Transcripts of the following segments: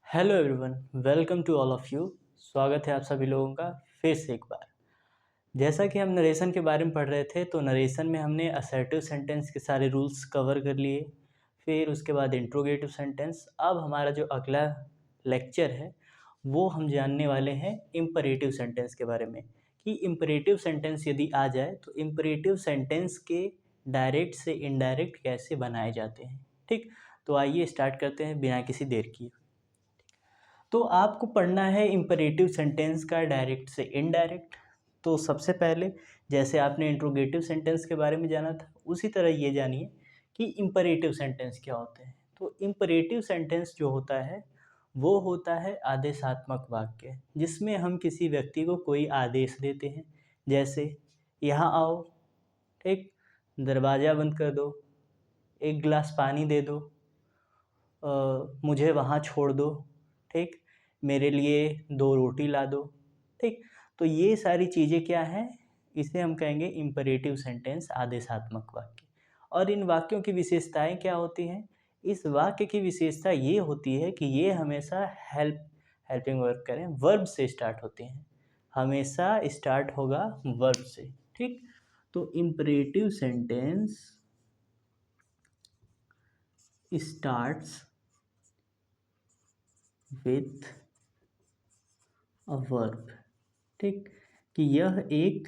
Hello everyone, welcome to all of you. स्वागत है आप सभी लोगों का फिर से एक बार। जैसा कि हम नरेशन के बारे में पढ़ रहे थे, तो नरेशन में हमने असर्टिव सेंटेंस के सारे रूल्स कवर कर लिए। फिर उसके बाद इंट्रोगेटिव सेंटेंस। अब हमारा जो अगला लेक्चर है वो हम जानने वाले हैं इम्परेटिव सेंटेंस के बारे में, कि इम्परेटिव सेंटेंस यदि आ जाए तो इम्परेटिव सेंटेंस के डायरेक्ट से इनडायरेक्ट कैसे बनाए जाते हैं। ठीक, तो आइए स्टार्ट करते हैं बिना किसी देर किए। तो आपको पढ़ना है इम्परेटिव सेंटेंस का डायरेक्ट से इनडायरेक्ट। तो सबसे पहले, जैसे आपने इंट्रोगेटिव सेंटेंस के बारे में जाना था, उसी तरह ये जानिए कि इम्परेटिव सेंटेंस क्या होते हैं। तो इम्परेटिव सेंटेंस जो होता है वो होता है आदेशात्मक वाक्य, जिसमें हम किसी व्यक्ति को कोई आदेश देते हैं। जैसे यहाँ आओ, ठीक, दरवाज़ा बंद कर दो, एक गिलास पानी दे दो, मुझे वहाँ छोड़ दो, ठीक, मेरे लिए 2 रोटी ला दो। ठीक, तो ये सारी चीज़ें क्या हैं, इसे हम कहेंगे इम्परेटिव सेंटेंस, आदेशात्मक वाक्य। और इन वाक्यों की विशेषताएं क्या होती हैं? इस वाक्य की विशेषता ये होती है कि ये हमेशा हेल्पिंग वर्ब करें, वर्ब से स्टार्ट होते हैं। हमेशा स्टार्ट होगा वर्ब से। ठीक, तो imperative sentence starts with a verb. ठीक, कि यह एक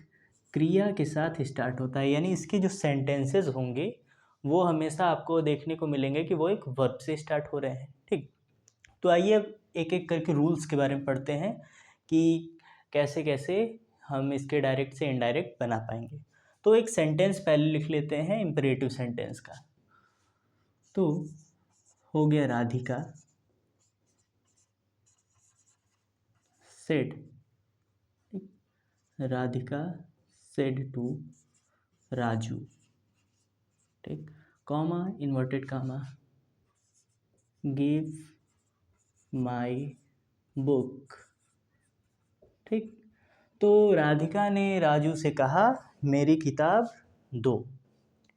क्रिया के साथ स्टार्ट होता है, यानी इसके जो सेंटेंसेस होंगे वो हमेशा आपको देखने को मिलेंगे कि वो एक वर्ब से स्टार्ट हो रहे हैं। ठीक, तो आइए अब एक एक करके रूल्स के बारे में पढ़ते हैं कि कैसे कैसे हम इसके डायरेक्ट से इनडायरेक्ट बना पाएंगे। तो एक सेंटेंस पहले लिख लेते हैं इम्परेटिव सेंटेंस का। तो हो गया Radhika said, Radhika said to Raju, ठीक, comma, inverted comma, give my book. ठीक, तो राधिका ने राजू से कहा मेरी किताब दो।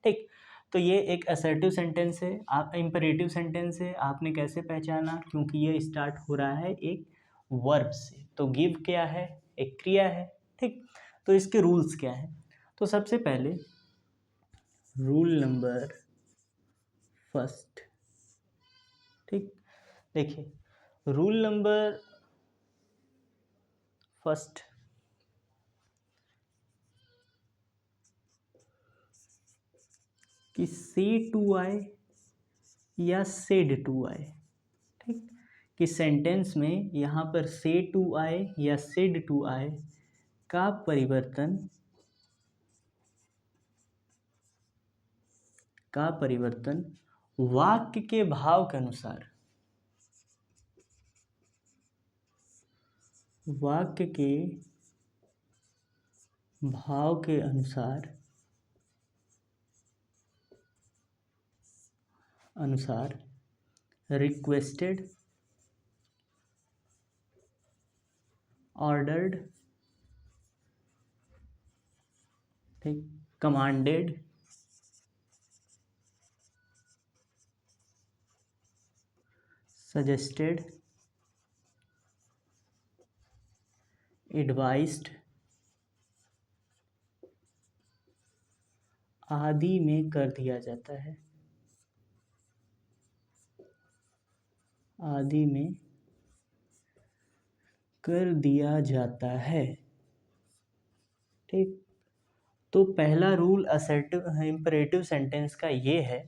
ठीक, तो ये एक असर्टिव सेंटेंस है, आप इम्परेटिव सेंटेंस है। आपने कैसे पहचाना? क्योंकि ये स्टार्ट हो रहा है एक वर्ब से। तो गिव क्या है? एक क्रिया है। ठीक, तो इसके रूल्स क्या हैं? तो सबसे पहले रूल नंबर फर्स्ट, ठीक, देखिए रूल नंबर फर्स्ट, कि से टू आए या सेड टू आए। ठीक, कि सेंटेंस में यहाँ पर से टू आए या सेड टू आए का परिवर्तन वाक्य के भाव के अनुसार, वाक्य के भाव के अनुसार रिक्वेस्टेड, ऑर्डर्ड, ठीक, कमांडेड, सजेस्टेड, एडवाइस्ड आदि में कर दिया जाता है, आदि में कर दिया जाता है। ठीक, तो पहला रूल असर्टिव इम्परेटिव सेंटेंस का ये है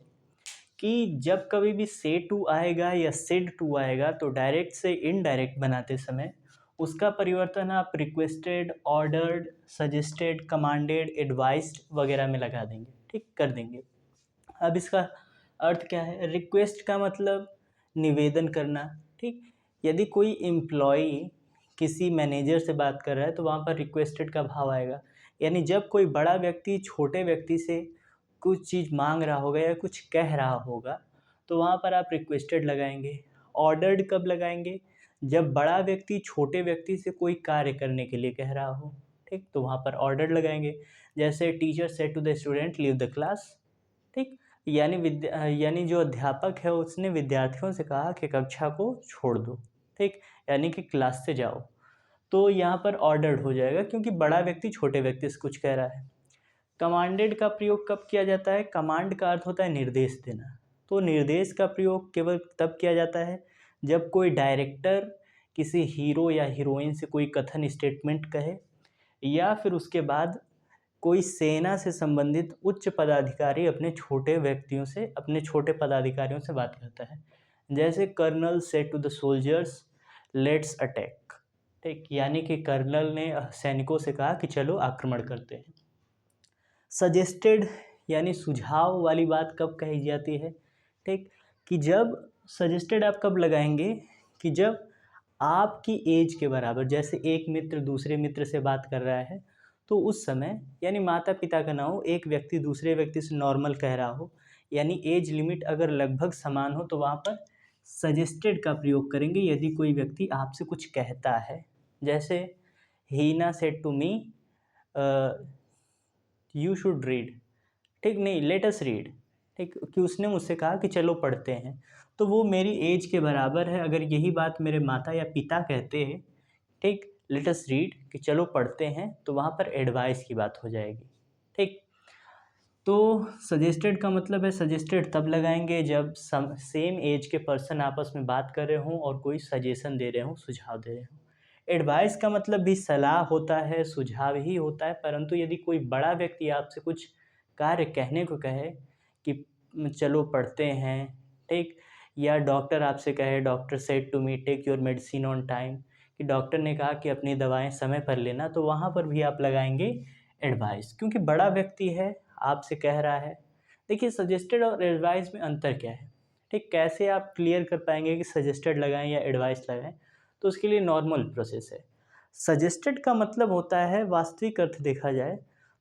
कि जब कभी भी से टू आएगा या सेड टू आएगा तो डायरेक्ट से इनडायरेक्ट बनाते समय उसका परिवर्तन आप requested, ordered, suggested, commanded, advised वगैरह में लगा देंगे। ठीक, कर देंगे। अब इसका अर्थ क्या है? रिक्वेस्ट का मतलब निवेदन करना। ठीक, यदि कोई एम्प्लॉई किसी मैनेजर से बात कर रहा है तो वहाँ पर रिक्वेस्टेड का भाव आएगा। यानी जब कोई बड़ा व्यक्ति छोटे व्यक्ति से कुछ चीज़ मांग रहा होगा या कुछ कह रहा होगा तो वहाँ पर आप रिक्वेस्टेड लगाएंगे। ऑर्डर्ड कब लगाएंगे? जब बड़ा व्यक्ति छोटे व्यक्ति से कोई कार्य करने के लिए कह रहा हो। ठीक, तो वहाँ पर ऑर्डर्ड लगाएंगे। जैसे teacher said to the student leave the class. ठीक, यानी जो अध्यापक है उसने विद्यार्थियों से कहा कि कक्षा को छोड़ दो। ठीक, यानी कि क्लास से जाओ। तो यहाँ पर ऑर्डर्ड हो जाएगा क्योंकि बड़ा व्यक्ति छोटे व्यक्ति से कुछ कह रहा है। कमांडेड का प्रयोग कब किया जाता है? कमांड का अर्थ होता है निर्देश देना। तो निर्देश का प्रयोग केवल तब किया जाता है जब कोई डायरेक्टर किसी हीरो या हीरोइन से कोई कथन स्टेटमेंट कहे, या फिर उसके बाद कोई सेना से संबंधित उच्च पदाधिकारी अपने छोटे पदाधिकारियों से बात करता है। जैसे colonel said to the soldiers let's attack. ठीक, यानी कि कर्नल ने सैनिकों से कहा कि चलो आक्रमण करते हैं। सजेस्टेड यानी सुझाव वाली बात कब कही जाती है? ठीक, कि जब सजेस्टेड आप कब लगाएंगे कि जब आपकी एज के बराबर, जैसे एक मित्र दूसरे मित्र से बात कर रहा है तो उस समय, यानी माता पिता का ना हो, एक व्यक्ति दूसरे व्यक्ति से नॉर्मल कह रहा हो, यानी एज लिमिट अगर लगभग समान हो, तो वहाँ पर सजेस्टेड का प्रयोग करेंगे यदि कोई व्यक्ति आपसे कुछ कहता है। जैसे Heena said to me you should read, ठीक, नहीं लेट अस रीड, ठीक, कि उसने मुझसे कहा कि चलो पढ़ते हैं। तो वो मेरी एज के बराबर है। अगर यही बात मेरे माता या पिता कहते हैं, ठीक, लेट अस रीड, कि चलो पढ़ते हैं, तो वहाँ पर एडवाइस की बात हो जाएगी। ठीक, तो सजेस्टेड का मतलब है सजेस्टेड तब लगाएंगे जब सेम एज के पर्सन आपस में बात कर रहे हों और कोई सजेशन दे रहे हों, सुझाव दे रहे हों। एडवाइस का मतलब भी सलाह होता है, सुझाव ही होता है, परंतु यदि कोई बड़ा व्यक्ति आपसे कुछ कार्य कहने को कहे कि चलो पढ़ते हैं, ठीक, या डॉक्टर आपसे कहे doctor said to me take your medicine on time, कि डॉक्टर ने कहा कि अपनी दवाएं समय पर लेना, तो वहाँ पर भी आप लगाएंगे एडवाइस, क्योंकि बड़ा व्यक्ति है, आपसे कह रहा है। देखिए सजेस्टेड और एडवाइस में अंतर क्या है, ठीक, कैसे आप क्लियर कर पाएंगे कि सजेस्टेड लगाएं या एडवाइस लगाएं? तो उसके लिए नॉर्मल प्रोसेस है। सजेस्टेड का मतलब होता है, वास्तविक अर्थ देखा जाए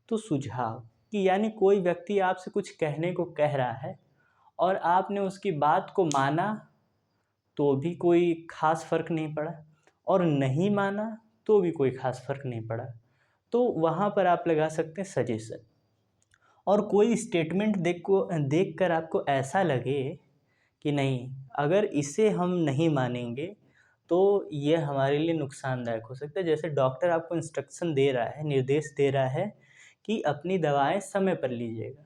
तो सुझाव, कि यानी कोई व्यक्ति आपसे कुछ कहने को कह रहा है और आपने उसकी बात को माना तो भी कोई ख़ास फ़र्क नहीं पड़ा, और नहीं माना तो भी कोई ख़ास फ़र्क नहीं पड़ा, तो वहाँ पर आप लगा सकते हैं सजेशन। और कोई स्टेटमेंट देख कर आपको ऐसा लगे कि नहीं, अगर इसे हम नहीं मानेंगे तो ये हमारे लिए नुकसानदायक हो सकता है। जैसे डॉक्टर आपको इंस्ट्रक्शन दे रहा है, निर्देश दे रहा है कि अपनी दवाएं समय पर लीजिएगा,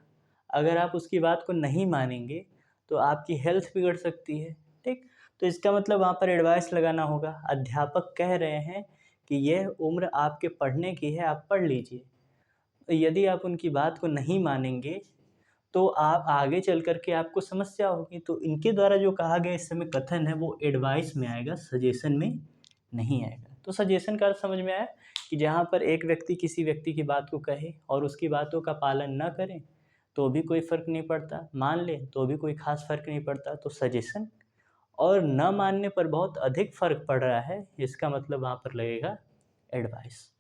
अगर आप उसकी बात को नहीं मानेंगे तो आपकी हेल्थ बिगड़ सकती है। ठीक, तो इसका मतलब वहाँ पर एडवाइस लगाना होगा। अध्यापक कह रहे हैं कि यह उम्र आपके पढ़ने की है, आप पढ़ लीजिए। तो यदि आप उनकी बात को नहीं मानेंगे तो आप आगे चल कर के आपको समस्या होगी। तो इनके द्वारा जो कहा गया इस समय कथन है वो एडवाइस में आएगा, सजेशन में नहीं आएगा। तो सजेशन का अर्थ समझ में आया कि जहाँ पर एक व्यक्ति किसी व्यक्ति की बात को कहे और उसकी बातों का पालन न करें तो भी कोई फ़र्क नहीं पड़ता, मान ले तो भी कोई ख़ास फ़र्क नहीं पड़ता। तो सजेशन, और न मानने पर बहुत अधिक फ़र्क पड़ रहा है, इसका मतलब वहाँ पर लगेगा एडवाइस।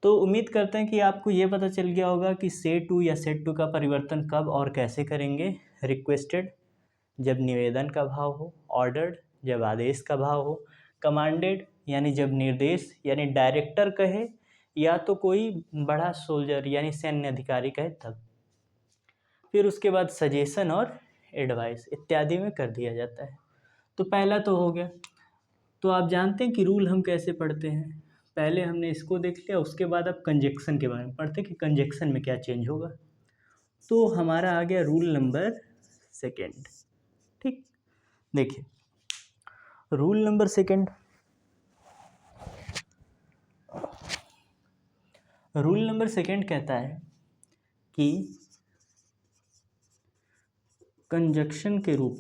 तो उम्मीद करते हैं कि आपको ये पता चल गया होगा कि से टू या सेड टू का परिवर्तन कब और कैसे करेंगे। रिक्वेस्टेड जब निवेदन का भाव हो, ऑर्डर्ड जब आदेश का भाव हो, कमांडेड यानी जब निर्देश यानी डायरेक्टर कहे या तो कोई बड़ा सोल्जर यानी सैन्य अधिकारी कहे तब। फिर उसके बाद सजेशन और एडवाइस इत्यादि में कर दिया जाता है। तो पहला तो हो गया। तो आप जानते हैं कि रूल हम कैसे पढ़ते हैं। पहले हमने इसको देख लिया, उसके बाद अब कंजक्शन के बारे में पढ़ते हैं कि कंजक्शन में क्या चेंज होगा। तो हमारा आ गया रूल नंबर सेकेंड। ठीक, देखिए rule number second, rule number second कहता है कि कंजक्शन के रूप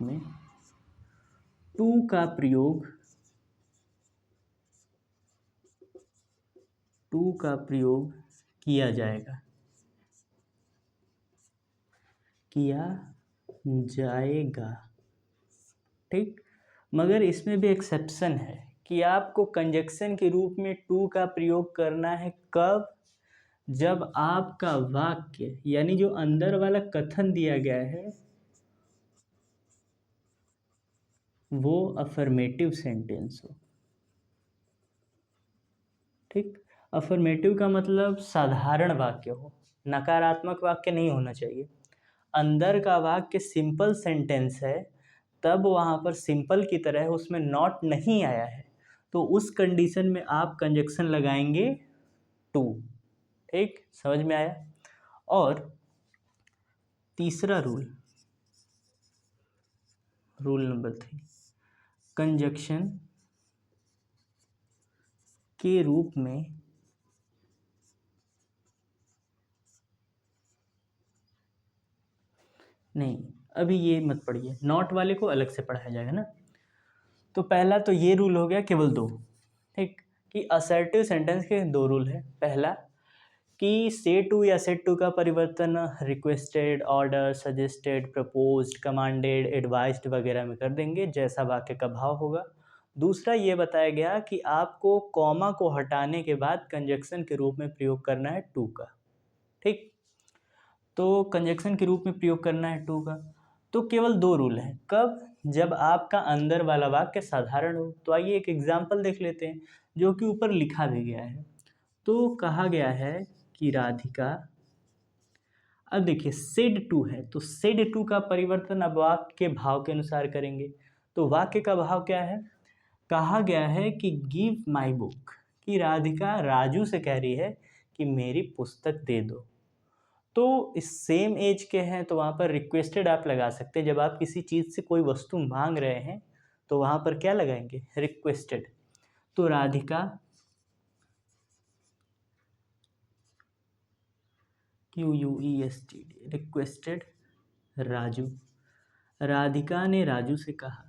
में टू का प्रयोग किया जाएगा। ठीक, मगर इसमें भी एक्सेप्शन है कि आपको कंजक्शन के रूप में टू का प्रयोग करना है कब? जब आपका वाक्य यानी जो अंदर वाला कथन दिया गया है वो अफर्मेटिव सेंटेंस हो। ठीक, अफर्मेटिव का मतलब साधारण वाक्य हो, नकारात्मक वाक्य नहीं होना चाहिए। अंदर का वाक्य सिंपल सेंटेंस है तब वहाँ पर सिंपल की तरह उसमें नॉट नहीं आया है, तो उस कंडीशन में आप कंजक्शन लगाएंगे टू। ठीक, समझ में आया। और तीसरा रूल नंबर 3, कंजक्शन के रूप में नहीं, अभी ये मत पढ़िए, नॉट वाले को अलग से पढ़ाया जाएगा ना। तो पहला तो ये रूल हो गया, केवल 2। ठीक, कि असर्टिव सेंटेंस के 2 रूल है। पहला कि से टू या सेट टू का परिवर्तन requested, order, suggested, proposed, commanded, advised वगैरह में कर देंगे जैसा वाक्य का भाव होगा। दूसरा ये बताया गया कि आपको कॉमा को हटाने के बाद कंजक्शन के रूप में प्रयोग करना है टू का। ठीक, तो कंजक्शन के रूप में प्रयोग करना है टू का। तो केवल 2 रूल हैं। कब? जब आपका अंदर वाला वाक्य साधारण हो। तो आइए एक एग्जाम्पल देख लेते हैं जो कि ऊपर लिखा भी गया है। तो कहा गया है कि राधिका, अब देखिए सेड टू है, तो सेड टू का परिवर्तन अब वाक्य के भाव के अनुसार करेंगे। तो वाक्य का भाव क्या है? कहा गया है कि गिव माई बुक, कि राधिका राजू से कह रही है कि मेरी पुस्तक दे दो। तो इस सेम एज के हैं तो वहाँ पर रिक्वेस्टेड आप लगा सकते हैं। जब आप किसी चीज़ से कोई वस्तु मांग रहे हैं तो वहाँ पर क्या लगाएंगे? रिक्वेस्टेड। तो राधिका, QUESTD, रिक्वेस्टेड राजू। राधिका ने राजू से कहा,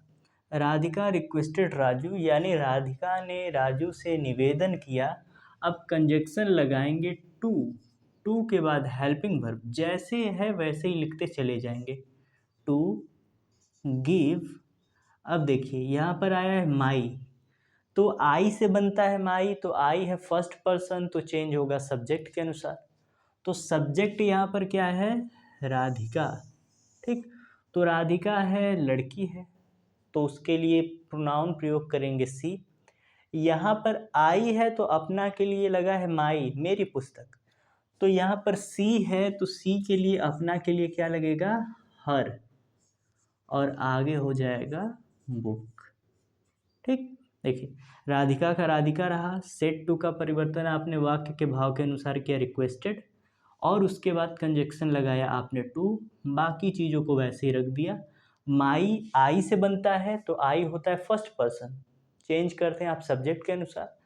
राधिका रिक्वेस्टेड राजू, यानी राधिका ने राजू से निवेदन किया। अब कंजक्शन लगाएंगे टू। टू के बाद हेल्पिंग वर्ब जैसे है वैसे ही लिखते चले जाएंगे। टू गिव, अब देखिए यहाँ पर आया है माई, तो आई से बनता है माई, तो आई है फर्स्ट पर्सन, तो चेंज होगा सब्जेक्ट के अनुसार। तो सब्जेक्ट यहाँ पर क्या है? राधिका। ठीक, तो राधिका है, लड़की है, तो उसके लिए प्रोनाउन प्रयोग करेंगे सी। यहाँ पर आई है तो अपना के लिए लगा है माई, मेरी पुस्तक। तो यहाँ पर सी है तो सी के लिए अपना के लिए क्या लगेगा? हर, और आगे हो जाएगा बुक। ठीक, देखिए राधिका का राधिका रहा, सेट टू का परिवर्तन आपने वाक्य के भाव के अनुसार किया रिक्वेस्टेड, और उसके बाद कंजक्शन लगाया आपने टू, बाकी चीज़ों को वैसे ही रख दिया। माई आई से बनता है तो आई होता है फर्स्ट पर्सन, चेंज करते हैं आप सब्जेक्ट के अनुसार।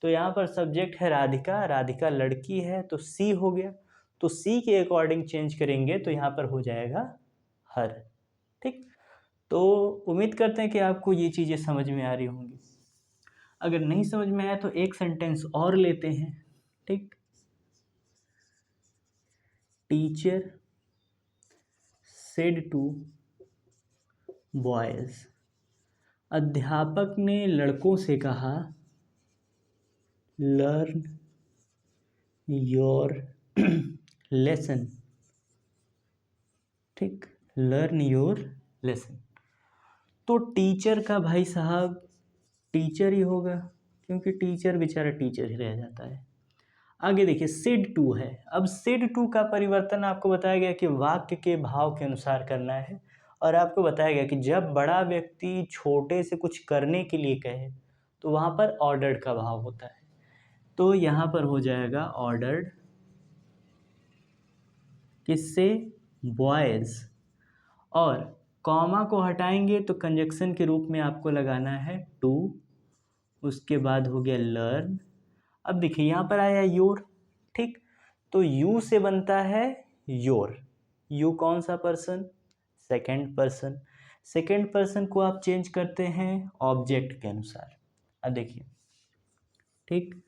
तो यहाँ पर सब्जेक्ट है राधिका, राधिका लड़की है तो सी हो गया, तो सी के अकॉर्डिंग चेंज करेंगे तो यहाँ पर हो जाएगा हर। ठीक, तो उम्मीद करते हैं कि आपको ये चीज़ें समझ में आ रही होंगी। अगर नहीं समझ में आया तो एक सेंटेंस और लेते हैं। ठीक, टीचर सेड टू बॉयज, अध्यापक ने लड़कों से कहा लर्न योर लेसन। ठीक, लर्न योर लेसन। तो टीचर का भाई साहब टीचर ही होगा, क्योंकि टीचर बेचारा टीचर ही रह जाता है। आगे देखिए सेड टू है। अब सेड टू का परिवर्तन आपको बताया गया कि वाक्य के भाव के अनुसार करना है, और आपको बताया गया कि जब बड़ा व्यक्ति छोटे से कुछ करने के लिए कहे तो वहाँ पर ऑर्डर्ड का भाव होता है। तो यहाँ पर हो जाएगा ऑर्डर्ड, किससे? बॉयज़। और कॉमा को हटाएंगे तो कंजक्शन के रूप में आपको लगाना है टू, उसके बाद हो गया लर्न। अब देखिए यहाँ पर आया योर। ठीक, तो यू से बनता है योर। यू कौन सा person? Second person. Second person को आप चेंज करते हैं ऑब्जेक्ट के अनुसार। अब देखिए, ठीक,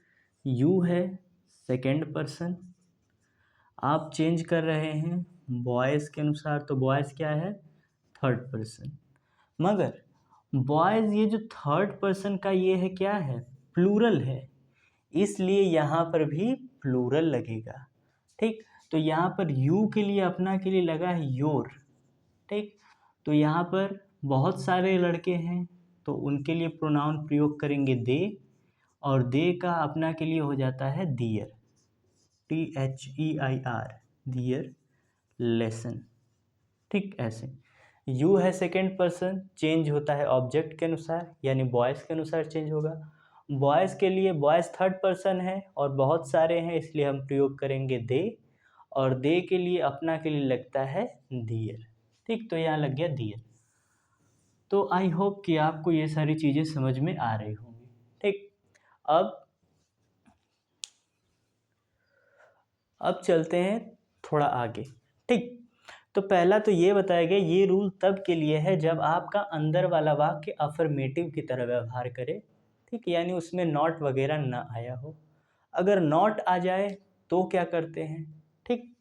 यू है सेकंड पर्सन, आप चेंज कर रहे हैं बॉयज़ के अनुसार, तो बॉयज़ क्या है? Third person. मगर बॉयज़ ये जो थर्ड पर्सन का ये है क्या है? प्लूरल है, इसलिए यहाँ पर भी प्लूरल लगेगा। ठीक, तो यहाँ पर यू के लिए अपना के लिए लगा है योर। ठीक, तो यहाँ पर बहुत सारे लड़के हैं तो उनके लिए प्रोनाउन प्रयोग करेंगे दे, और दे का अपना के लिए हो जाता है दियर, THEIR, दियर लेसन। ठीक, ऐसे यू है सेकेंड पर्सन, चेंज होता है ऑब्जेक्ट के अनुसार, यानी बॉयज़ के अनुसार चेंज होगा। बॉयज़ के लिए बॉयज़ थर्ड पर्सन है और बहुत सारे हैं, इसलिए हम प्रयोग करेंगे दे, और दे के लिए अपना के लिए लगता है दियर। ठीक, तो यहाँ लग गया दियर। तो आई होप कि आपको ये सारी चीज़ें समझ में आ रही होंगी। ठीक, अब चलते हैं थोड़ा आगे। ठीक, तो पहला तो ये बताया गया, ये रूल तब के लिए है जब आपका अंदर वाला वाक्य अफर्मेटिव की तरह व्यवहार करे। ठीक, यानी उसमें नॉट वगैरह ना आया हो। अगर नॉट आ जाए तो क्या करते हैं? ठीक,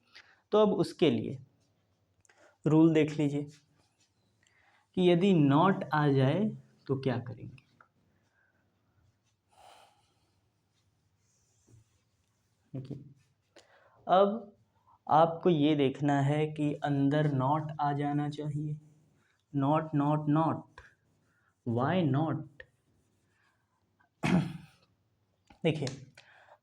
तो अब उसके लिए रूल देख लीजिए कि यदि नॉट आ जाए तो क्या करेंगे। देखिए, अब आपको ये देखना है कि अंदर नॉट आ जाना चाहिए। Not not not, why not? देखिए,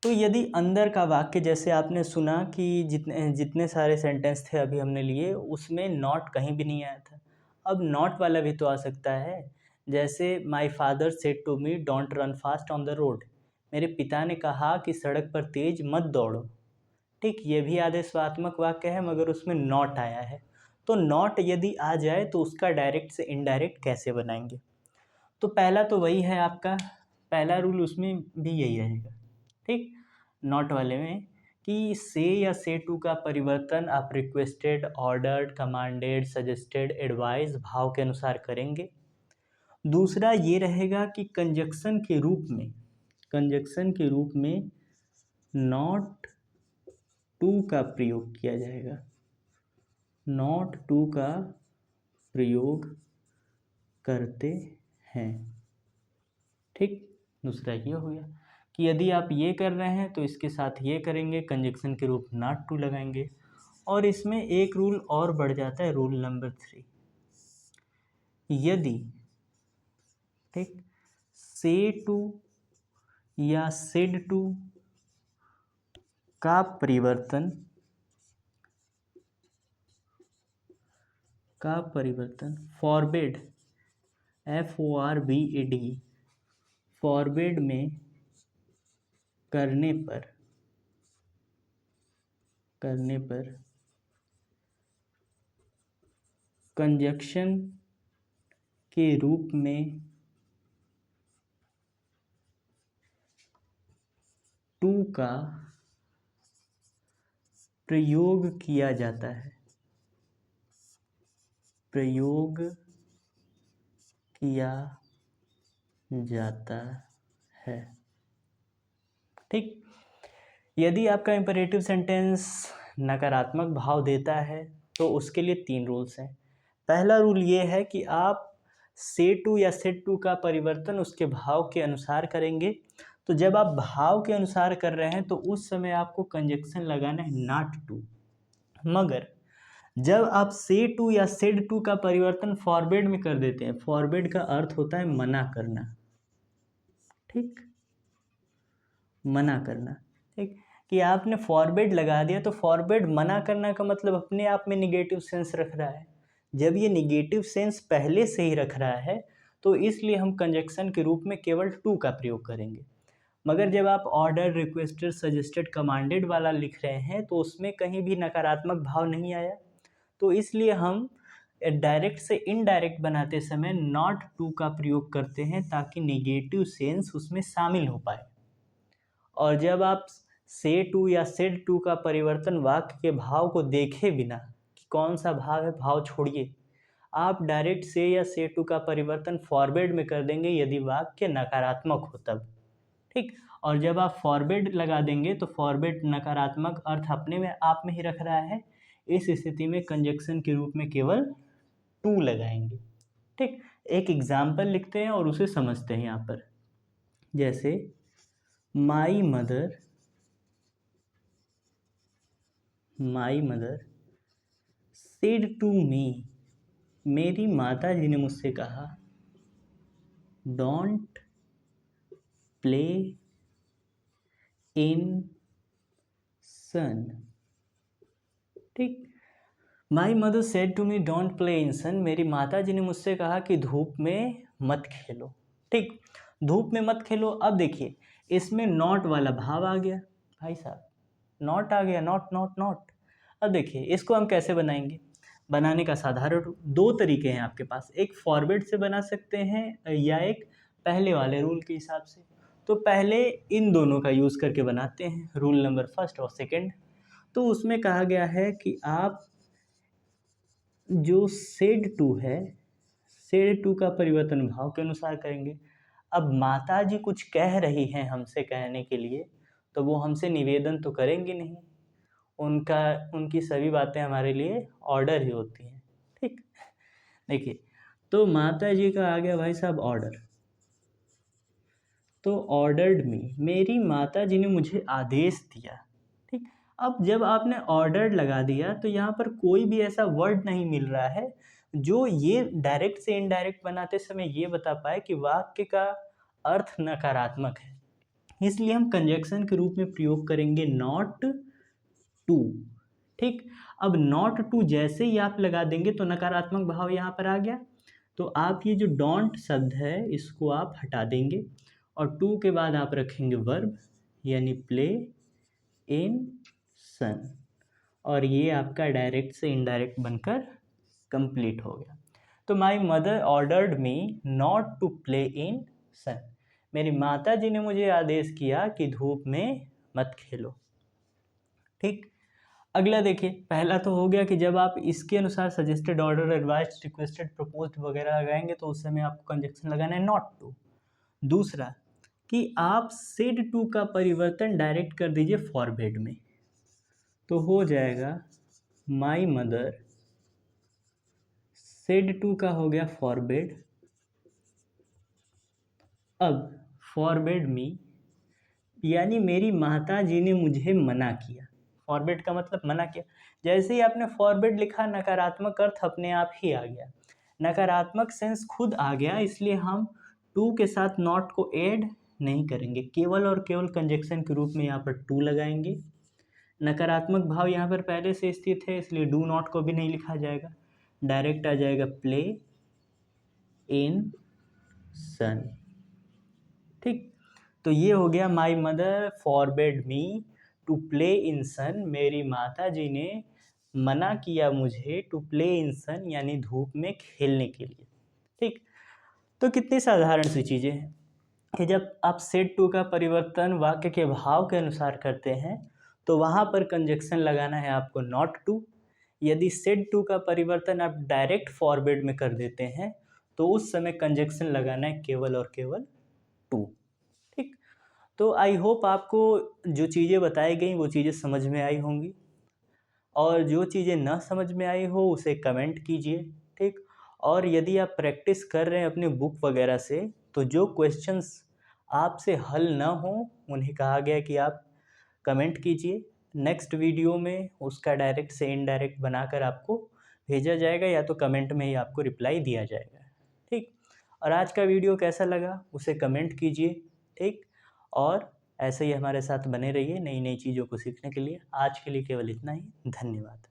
तो यदि अंदर का वाक्य, जैसे आपने सुना कि जितने जितने सारे सेंटेंस थे अभी हमने लिए, उसमें नॉट कहीं भी नहीं आया था। अब नॉट वाला भी तो आ सकता है। जैसे my father said to me don't run fast on the road. मेरे पिता ने कहा कि सड़क पर तेज मत दौड़ो। ठीक, ये भी आदेशात्मक वाक्य है मगर उसमें नॉट आया है। तो नॉट यदि आ जाए तो उसका डायरेक्ट से इनडायरेक्ट कैसे बनाएंगे? तो पहला तो वही है आपका, पहला रूल उसमें भी यही रहेगा। ठीक, नॉट वाले में कि से या से टू का परिवर्तन आप requested, ordered, commanded, suggested, advise भाव के अनुसार करेंगे। दूसरा ये रहेगा कि कंजक्शन के रूप में नॉट टू का प्रयोग किया जाएगा। नॉट टू का प्रयोग करते हैं। ठीक, दूसरा ये हो गया कि यदि आप ये कर रहे हैं तो इसके साथ ये करेंगे, कंजक्शन के रूप नॉट टू लगाएंगे। और इसमें एक रूल और बढ़ जाता है, रूल नंबर 3। यदि ठीक से टू या सेड टू का परिवर्तन फॉरबिड, FORBED, फॉरबिड में करने पर कंजक्शन के रूप में टू का प्रयोग किया जाता है। ठीक, यदि आपका इंपरेटिव सेंटेंस नकारात्मक भाव देता है तो उसके लिए 3 रूल्स हैं। पहला रूल ये है कि आप से टू या सेड टू का परिवर्तन उसके भाव के अनुसार करेंगे। तो जब आप भाव के अनुसार कर रहे हैं तो उस समय आपको कंजक्शन लगाना है नॉट टू। मगर जब आप से टू या सेड टू का परिवर्तन फॉरबिड में कर देते हैं, फॉरबिड का अर्थ होता है मना करना। ठीक, मना करना। ठीक, कि आपने फॉरबिड लगा दिया तो फॉरबिड मना करना का मतलब अपने आप में निगेटिव सेंस रख रहा है। जब ये निगेटिव सेंस पहले से ही रख रहा है तो इसलिए हम कंजक्शन के रूप में केवल टू का प्रयोग करेंगे। मगर जब आप ऑर्डर, रिक्वेस्टेड, सजेस्टेड, कमांडेड वाला लिख रहे हैं तो उसमें कहीं भी नकारात्मक भाव नहीं आया, तो इसलिए हम डायरेक्ट से इनडायरेक्ट बनाते समय नॉट टू का प्रयोग करते हैं ताकि नेगेटिव सेंस उसमें शामिल हो पाए। और जब आप से टू या सेड टू का परिवर्तन वाक्य के भाव को देखे बिना कि कौन सा भाव है, भाव छोड़िए, आप डायरेक्ट से या से टू का परिवर्तन फॉरवर्ड में कर देंगे यदि वाक्य नकारात्मक हो तब। ठीक, और जब आप फॉरवर्ड लगा देंगे तो फॉरवर्ड नकारात्मक अर्थ अपने में आप में ही रख रहा है। इस स्थिति में कंजक्शन के रूप में केवल टू लगाएंगे। ठीक, एक एग्जाम्पल लिखते हैं और उसे समझते हैं यहाँ पर। जैसे my mother said to me, मेरी माता जी ने मुझसे कहा, डोंट प्ले इन सन। ठीक, my mother said to me don't play in sun, मेरी माता जी ने मुझसे कहा कि धूप में मत खेलो। ठीक, धूप में मत खेलो। अब देखिए इसमें नॉट वाला भाव आ गया भाई साहब, नॉट आ गया, नॉट नॉट नॉट। अब देखिए इसको हम कैसे बनाएंगे, बनाने का साधारण दो तरीके हैं आपके पास, एक फॉरवर्ड से बना सकते हैं या एक पहले वाले रूल के हिसाब से। तो पहले इन दोनों का यूज़ करके बनाते हैं, रूल नंबर फर्स्ट और सेकंड। तो उसमें कहा गया है कि आप जो सेड टू है, सेड टू का परिवर्तन भाव के अनुसार करेंगे। अब माता जी कुछ कह रही हैं हमसे कहने के लिए, तो वो हमसे निवेदन तो करेंगी नहीं, उनका उनकी सभी बातें हमारे लिए ऑर्डर ही होती हैं। ठीक, देखिए तो माता जी का आ गया भाई साहब ऑर्डर, तो ऑर्डर्ड मी, मेरी माता जी ने मुझे आदेश दिया। ठीक, अब जब आपने ऑर्डर्ड लगा दिया तो यहाँ पर कोई भी ऐसा वर्ड नहीं मिल रहा है जो ये डायरेक्ट से इनडायरेक्ट बनाते समय ये बता पाए कि वाक्य का अर्थ नकारात्मक है, इसलिए हम कंजक्शन के रूप में प्रयोग करेंगे नॉट टू। ठीक, अब नॉट टू जैसे ही आप लगा देंगे तो नकारात्मक भाव यहाँ पर आ गया, तो आप ये जो डोंट शब्द है इसको आप हटा देंगे और टू के बाद आप रखेंगे वर्ब यानी प्ले इन सन, और ये आपका डायरेक्ट से इनडायरेक्ट बनकर कंप्लीट हो गया। तो my mother ordered me not to play in sun, मेरी माता जी ने मुझे आदेश किया कि धूप में मत खेलो। ठीक, अगला देखिए, पहला तो हो गया कि जब आप इसके अनुसार suggested, order, advised, requested, proposed वगैरह लगाएंगे तो उस समय आपको कंजक्शन लगाना है नॉट टू। दूसरा कि आप सेड टू का परिवर्तन डायरेक्ट कर दीजिए फॉरवर्ड में, तो हो जाएगा माई मदर सेड टू का हो गया फॉरवर्ड। अब फॉरवर्ड मी यानी मेरी माता जी ने मुझे मना किया, फॉरवर्ड का मतलब मना किया। जैसे ही आपने फॉरवर्ड लिखा नकारात्मक अर्थ अपने आप ही आ गया, नकारात्मक सेंस खुद आ गया, इसलिए हम टू के साथ नॉट को ऐड नहीं करेंगे, केवल और केवल कंजक्शन के रूप में यहाँ पर टू लगाएंगे। नकारात्मक भाव यहाँ पर पहले से स्थित है इसलिए डू नॉट को भी नहीं लिखा जाएगा, डायरेक्ट आ जाएगा प्ले इन सन। ठीक, तो ये हो गया my mother forbade me to play in sun, मेरी माता जी ने मना किया मुझे टू प्ले इन सन यानी धूप में खेलने के लिए। ठीक, तो कितनी साधारण सी चीज़ें हैं कि जब आप सेड टू का परिवर्तन वाक्य के भाव के अनुसार करते हैं तो वहाँ पर कंजक्शन लगाना है आपको नॉट टू। यदि सेड टू का परिवर्तन आप डायरेक्ट फॉरवर्ड में कर देते हैं तो उस समय कंजक्शन लगाना है केवल और केवल टू। ठीक, तो आई होप आपको जो चीज़ें बताई गई वो चीज़ें समझ में आई होंगी, और जो चीज़ें ना समझ में आई हो उसे कमेंट कीजिए। ठीक, और यदि आप प्रैक्टिस कर रहे हैं अपने बुक वगैरह से तो जो क्वेश्चंस आपसे हल ना हो उन्हें कहा गया कि आप कमेंट कीजिए, नेक्स्ट वीडियो में उसका डायरेक्ट से इनडायरेक्ट बनाकर आपको भेजा जाएगा या तो कमेंट में ही आपको रिप्लाई दिया जाएगा। ठीक, और आज का वीडियो कैसा लगा उसे कमेंट कीजिए। ठीक, और ऐसे ही हमारे साथ बने रहिए नई नई चीज़ों को सीखने के लिए। आज के लिए केवल इतना ही, धन्यवाद।